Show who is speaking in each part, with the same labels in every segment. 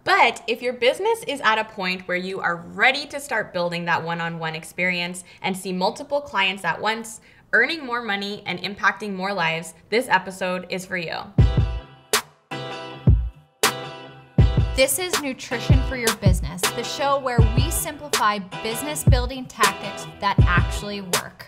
Speaker 1: But if your business is at a point where you are ready to start building that one-on-one experience and see multiple clients at once, earning more money and impacting more lives, this episode is for you.
Speaker 2: This is Nutrition for Your Business, the show where we simplify business building tactics that actually work.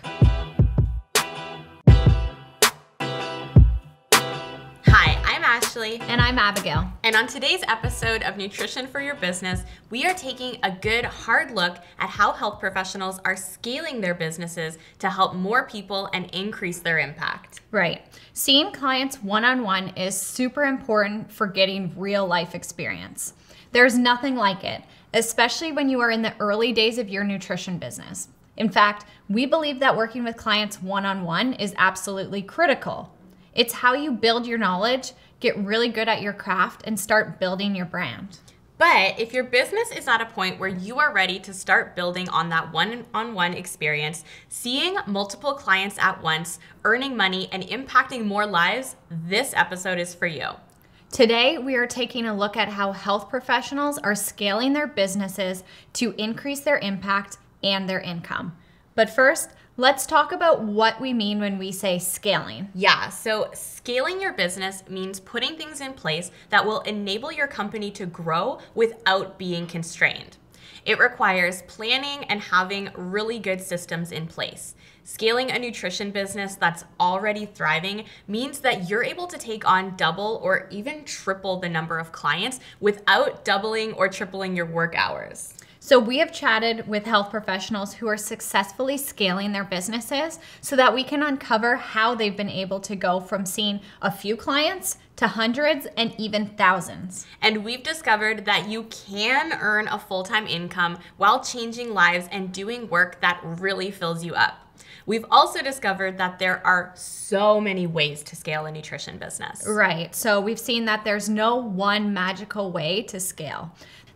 Speaker 1: Hi, I'm Ashley.
Speaker 2: And I'm Abigail.
Speaker 1: And on today's episode of Nutrition for Your Business, we are taking a good hard look at how health professionals are scaling their businesses to help more people and increase their impact.
Speaker 2: Right. Seeing clients one-on-one is super important for getting real life experience. There's nothing like it, especially when you are in the early days of your nutrition business. In fact, we believe that working with clients one-on-one is absolutely critical. It's how you build your knowledge, get really good at your craft, and start building your brand.
Speaker 1: But if your business is at a point where you are ready to start building on that one-on-one experience, seeing multiple clients at once, earning money, and impacting more lives, this episode is for you.
Speaker 2: Today, we are taking a look at how health professionals are scaling their businesses to increase their impact and their income. But first, let's talk about what we mean when we say scaling.
Speaker 1: Yeah, so scaling your business means putting things in place that will enable your company to grow without being constrained. It requires planning and having really good systems in place. Scaling a nutrition business that's already thriving means that you're able to take on double or even triple the number of clients without doubling or tripling your work hours.
Speaker 2: So we have chatted with health professionals who are successfully scaling their businesses so that we can uncover how they've been able to go from seeing a few clients to hundreds and even thousands.
Speaker 1: And we've discovered that you can earn a full-time income while changing lives and doing work that really fills you up. We've also discovered that there are so many ways to scale a nutrition business.
Speaker 2: Right. So we've seen that there's no one magical way to scale.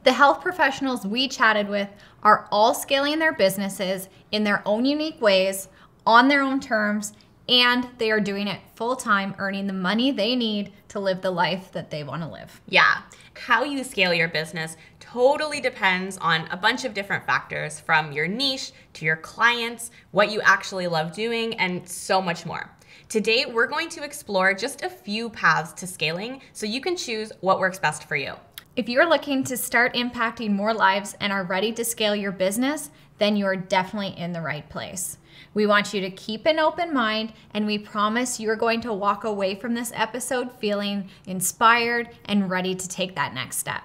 Speaker 2: The health professionals we chatted with are all scaling their businesses in their own unique ways, on their own terms, and they are doing it full-time, earning the money they need to live the life that they want to live.
Speaker 1: Yeah. How you scale your business totally depends on a bunch of different factors, from your niche to your clients, what you actually love doing, and so much more. Today, we're going to explore just a few paths to scaling so you can choose what works best for you.
Speaker 2: If you're looking to start impacting more lives and are ready to scale your business, then you're definitely in the right place. We want you to keep an open mind, and we promise you're going to walk away from this episode feeling inspired and ready to take that next step.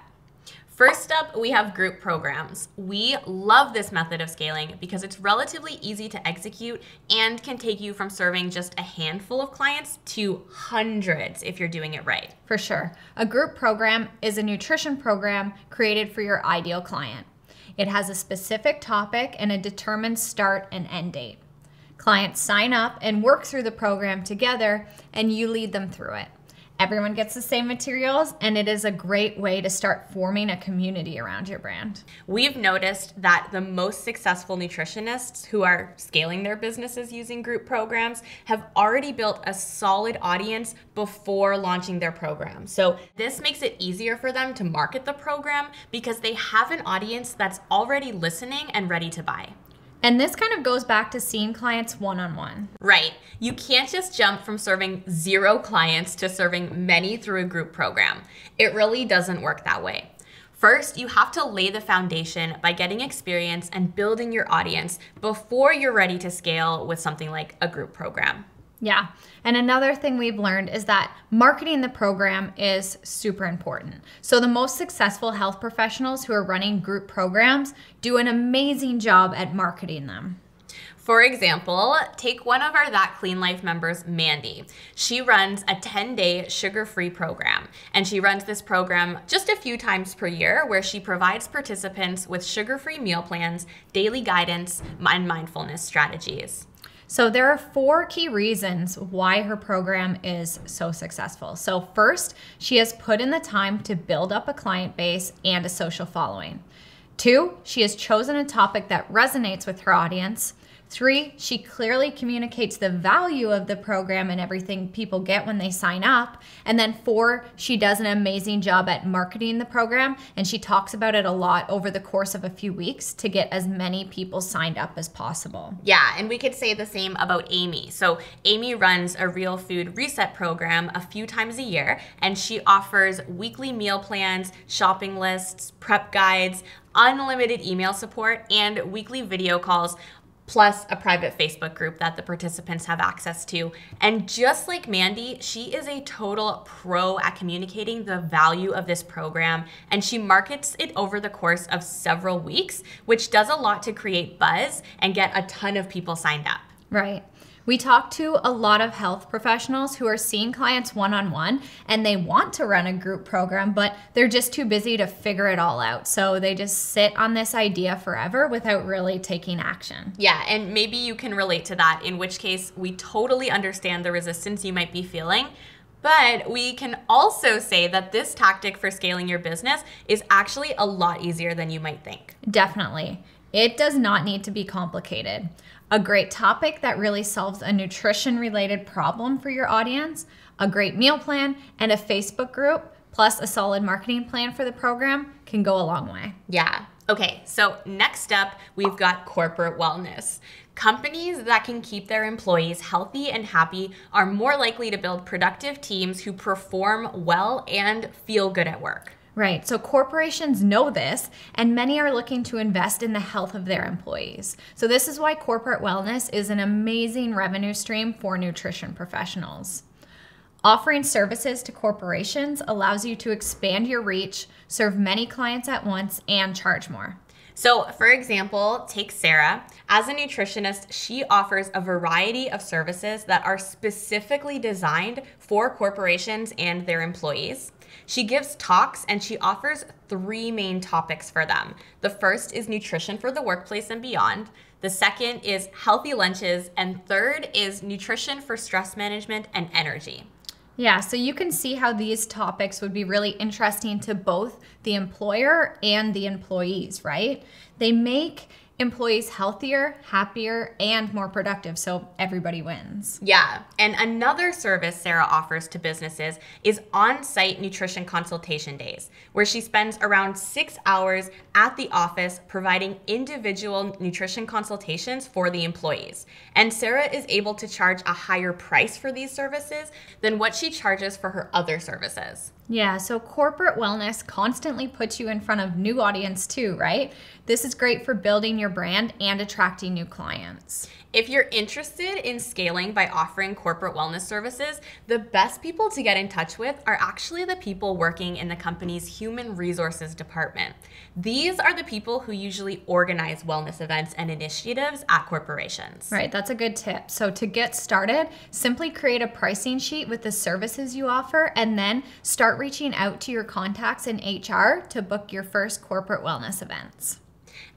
Speaker 1: First up, we have group programs. We love this method of scaling because it's relatively easy to execute and can take you from serving just a handful of clients to hundreds if you're doing it right.
Speaker 2: For sure. A group program is a nutrition program created for your ideal client. It has a specific topic and a determined start and end date. Clients sign up and work through the program together, and you lead them through it. Everyone gets the same materials, and it is a great way to start forming a community around your brand.
Speaker 1: We've noticed that the most successful nutritionists who are scaling their businesses using group programs have already built a solid audience before launching their program. So this makes it easier for them to market the program because they have an audience that's already listening and ready to buy.
Speaker 2: And this kind of goes back to seeing clients one-on-one.
Speaker 1: Right. You can't just jump from serving 0 clients to serving many through a group program. It really doesn't work that way. First, you have to lay the foundation by getting experience and building your audience before you're ready to scale with something like a group program.
Speaker 2: Yeah. And another thing we've learned is that marketing the program is super important. So the most successful health professionals who are running group programs do an amazing job at marketing them.
Speaker 1: For example, take one of our That Clean Life members, Mandy. She runs a 10-day sugar-free program, and she runs this program just a few times per year where she provides participants with sugar-free meal plans, daily guidance, and mindfulness strategies.
Speaker 2: So there are 4 key reasons why her program is so successful. So first, she has put in the time to build up a client base and a social following. 2, she has chosen a topic that resonates with her audience. 3, she clearly communicates the value of the program and everything people get when they sign up. And then 4, she does an amazing job at marketing the program, and she talks about it a lot over the course of a few weeks to get as many people signed up as possible.
Speaker 1: Yeah, and we could say the same about Amy. So Amy runs a Real Food Reset program a few times a year, and she offers weekly meal plans, shopping lists, prep guides, unlimited email support, and weekly video calls, plus a private Facebook group that the participants have access to. And just like Mandy, she is a total pro at communicating the value of this program, and she markets it over the course of several weeks, which does a lot to create buzz and get a ton of people signed up.
Speaker 2: Right. We talk to a lot of health professionals who are seeing clients one-on-one, and they want to run a group program, but they're just too busy to figure it all out. So they just sit on this idea forever without really taking action.
Speaker 1: Yeah, and maybe you can relate to that, in which case we totally understand the resistance you might be feeling. But we can also say that this tactic for scaling your business is actually a lot easier than you might think.
Speaker 2: Definitely. It does not need to be complicated. A great topic that really solves a nutrition-related problem for your audience, a great meal plan, and a Facebook group, plus a solid marketing plan for the program can go a long way.
Speaker 1: Yeah. Okay, so next up, we've got corporate wellness. Companies that can keep their employees healthy and happy are more likely to build productive teams who perform well and feel good at work.
Speaker 2: Right, so corporations know this, and many are looking to invest in the health of their employees. So this is why corporate wellness is an amazing revenue stream for nutrition professionals. Offering services to corporations allows you to expand your reach, serve many clients at once, and charge more.
Speaker 1: So, for example, take Sarah. As a nutritionist, she offers a variety of services that are specifically designed for corporations and their employees. She gives talks, and she offers 3 main topics for them. The first is nutrition for the workplace and beyond. The second is healthy lunches. And third is nutrition for stress management and energy.
Speaker 2: Yeah, so you can see how these topics would be really interesting to both the employer and the employees, right? They make employees healthier, happier, and more productive, so everybody wins.
Speaker 1: Yeah, and another service Sarah offers to businesses is on-site nutrition consultation days, where she spends around 6 hours at the office providing individual nutrition consultations for the employees. And Sarah is able to charge a higher price for these services than what she charges for her other services.
Speaker 2: Yeah, so corporate wellness constantly puts you in front of new audience too, right? This is great for building your brand and attracting new clients.
Speaker 1: If you're interested in scaling by offering corporate wellness services, the best people to get in touch with are actually the people working in the company's human resources department. These are the people who usually organize wellness events and initiatives at corporations.
Speaker 2: Right, that's a good tip. So to get started, simply create a pricing sheet with the services you offer, and then start reaching out to your contacts in HR to book your first corporate wellness events.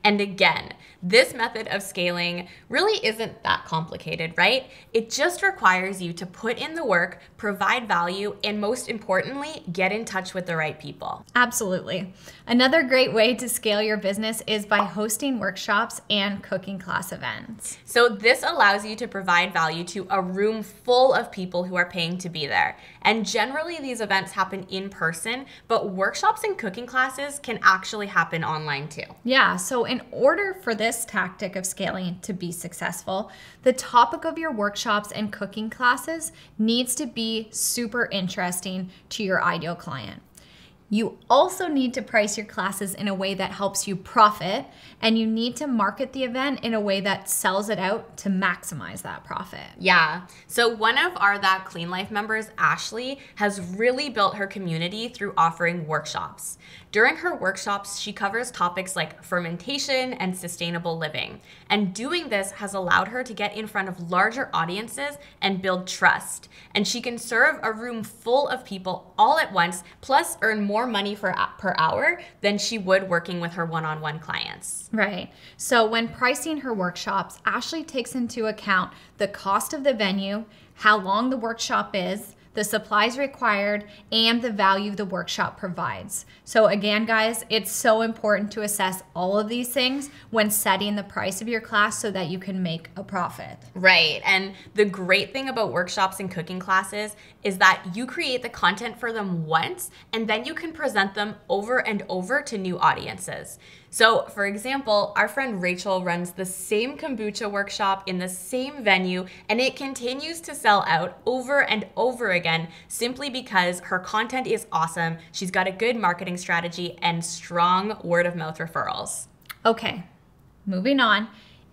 Speaker 1: And again, this method of scaling really isn't that complicated, right? It just requires you to put in the work, provide value, and most importantly, get in touch with the right people.
Speaker 2: Absolutely. Another great way to scale your business is by hosting workshops and cooking class events.
Speaker 1: So this allows you to provide value to a room full of people who are paying to be there. And generally these events happen in person, but workshops and cooking classes can actually happen online too.
Speaker 2: Yeah, so in order for this tactic of scaling to be successful, the topic of your workshops and cooking classes needs to be super interesting to your ideal client. You also need to price your classes in a way that helps you profit, and you need to market the event in a way that sells it out to maximize that profit.
Speaker 1: Yeah. So one of our That Clean Life members, Ashley, has really built her community through offering workshops. During her workshops, she covers topics like fermentation and sustainable living. And doing this has allowed her to get in front of larger audiences and build trust. And she can serve a room full of people all at once, plus earn more money per hour than she would working with her one-on-one clients.
Speaker 2: Right. So when pricing her workshops, Ashley takes into account the cost of the venue, how long the workshop is, the supplies required, and the value the workshop provides. So again, guys, it's so important to assess all of these things when setting the price of your class so that you can make a profit.
Speaker 1: Right. And the great thing about workshops and cooking classes is that you create the content for them once, and then you can present them over and over to new audiences. So, for example, our friend Rachel runs the same kombucha workshop in the same venue, and it continues to sell out over and over again simply because her content is awesome. She's got a good marketing strategy and strong word of mouth referrals.
Speaker 2: Okay, moving on.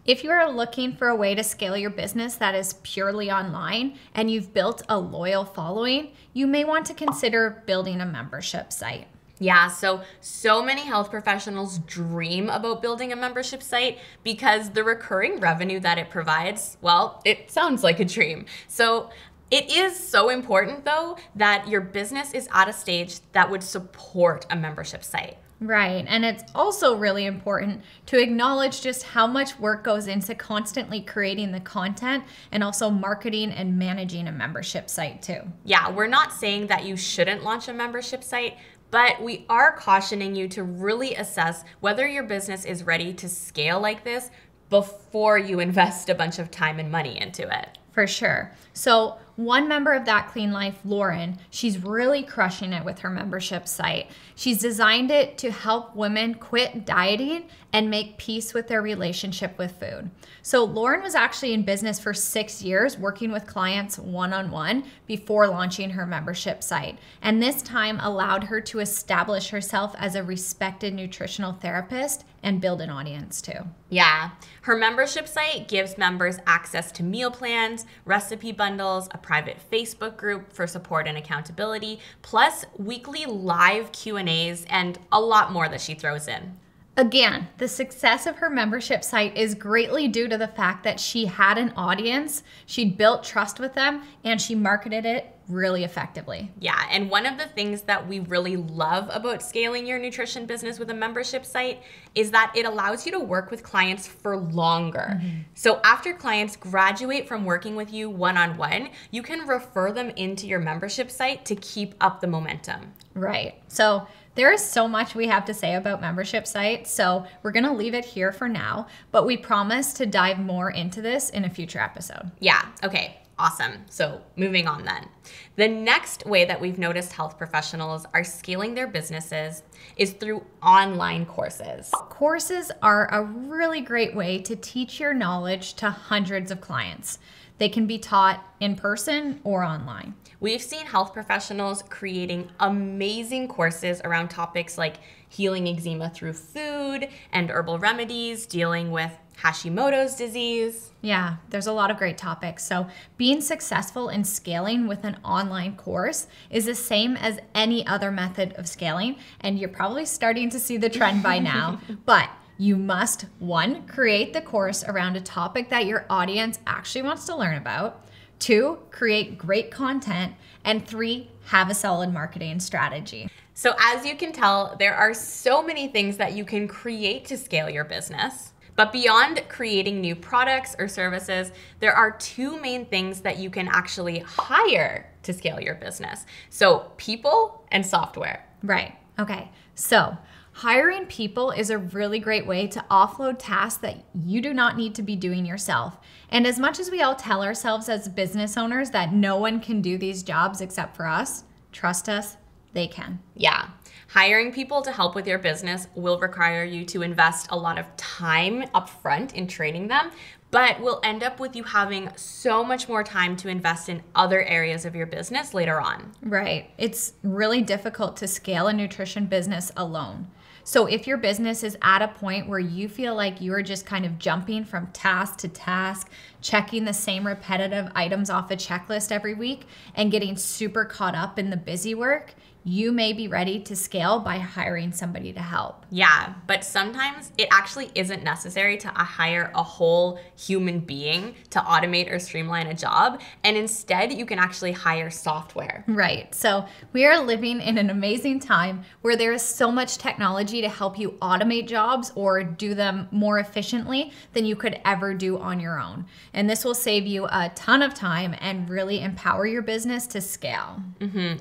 Speaker 2: If you are looking for a way to scale your business that is purely online and you've built a loyal following, you may want to consider building a membership site.
Speaker 1: Yeah, so many health professionals dream about building a membership site because the recurring revenue that it provides, well, it sounds like a dream. So it is so important, though, that your business is at a stage that would support a membership site.
Speaker 2: Right, and it's also really important to acknowledge just how much work goes into constantly creating the content and also marketing and managing a membership site too.
Speaker 1: Yeah, we're not saying that you shouldn't launch a membership site, but we are cautioning you to really assess whether your business is ready to scale like this before you invest a bunch of time and money into it.
Speaker 2: For sure. So one member of That Clean Life, Lauren, she's really crushing it with her membership site. She's designed it to help women quit dieting and make peace with their relationship with food. So Lauren was actually in business for 6 years, working with clients one-on-one before launching her membership site. And this time allowed her to establish herself as a respected nutritional therapist and build an audience too.
Speaker 1: Yeah, her membership site gives members access to meal plans, recipe bundles, a private Facebook group for support and accountability, plus weekly live Q&As and a lot more that she throws in.
Speaker 2: Again, the success of her membership site is greatly due to the fact that she had an audience, she'd built trust with them, and she marketed it really effectively.
Speaker 1: Yeah, and one of the things that we really love about scaling your nutrition business with a membership site is that it allows you to work with clients for longer. So after clients graduate from working with you one-on-one, you can refer them into your membership site to keep up the momentum.
Speaker 2: Right. So there is so much we have to say about membership sites, so we're going to leave it here for now, but we promise to dive more into this in a future episode.
Speaker 1: Yeah, okay. Awesome. So moving on then. The next way that we've noticed health professionals are scaling their businesses is through online courses.
Speaker 2: Courses are a really great way to teach your knowledge to hundreds of clients. They can be taught in person or online.
Speaker 1: We've seen health professionals creating amazing courses around topics like healing eczema through food and herbal remedies, dealing with Hashimoto's disease.
Speaker 2: Yeah, there's a lot of great topics. So being successful in scaling with an online course is the same as any other method of scaling. And you're probably starting to see the trend by now. But you must, 1, create the course around a topic that your audience actually wants to learn about. 2, create great content. And 3, have a solid marketing strategy.
Speaker 1: So as you can tell, there are so many things that you can create to scale your business. But beyond creating new products or services, there are 2 main things that you can actually hire to scale your business. So people and software.
Speaker 2: Right. Okay. So hiring people is a really great way to offload tasks that you do not need to be doing yourself. And as much as we all tell ourselves as business owners that no one can do these jobs except for us, trust us, they can.
Speaker 1: Yeah. Hiring people to help with your business will require you to invest a lot of time upfront in training them, but will end up with you having so much more time to invest in other areas of your business later on.
Speaker 2: Right. It's really difficult to scale a nutrition business alone. So if your business is at a point where you feel like you are just kind of jumping from task to task, checking the same repetitive items off a checklist every week, and getting super caught up in the busy work, you may be ready to scale by hiring somebody to help.
Speaker 1: Yeah, but sometimes it actually isn't necessary to hire a whole human being to automate or streamline a job. And instead, you can actually hire software.
Speaker 2: Right. So we are living in an amazing time where there is so much technology to help you automate jobs or do them more efficiently than you could ever do on your own. And this will save you a ton of time and really empower your business to scale.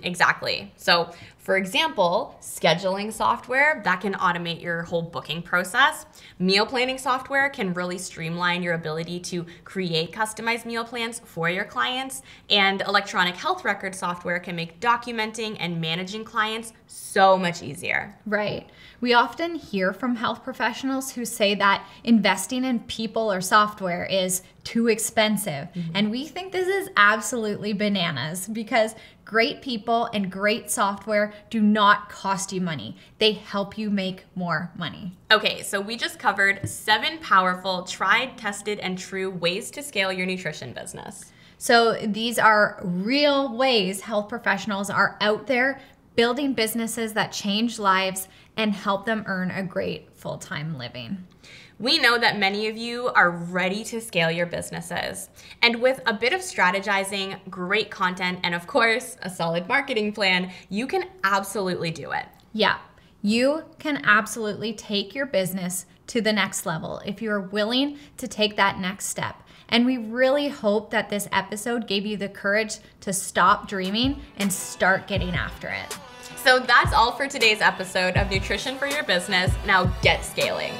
Speaker 1: Exactly. So, for example, scheduling software that can automate your whole booking process. Meal planning software can really streamline your ability to create customized meal plans for your clients. And electronic health record software can make documenting and managing clients so much easier.
Speaker 2: Right. We often hear from health professionals who say that investing in people or software is too expensive. And we think this is absolutely bananas because great people and great software do not cost you money. They help you make more money.
Speaker 1: Okay, so we just covered 7 powerful, tried, tested, and true ways to scale your nutrition business.
Speaker 2: So these are real ways health professionals are out there building businesses that change lives and help them earn a great full-time living.
Speaker 1: We know that many of you are ready to scale your businesses. And with a bit of strategizing, great content, and of course, a solid marketing plan, you can absolutely do it.
Speaker 2: Yeah, you can absolutely take your business to the next level if you're willing to take that next step. And we really hope that this episode gave you the courage to stop dreaming and start getting after it.
Speaker 1: So that's all for today's episode of Nutrition for Your Business. Now get scaling.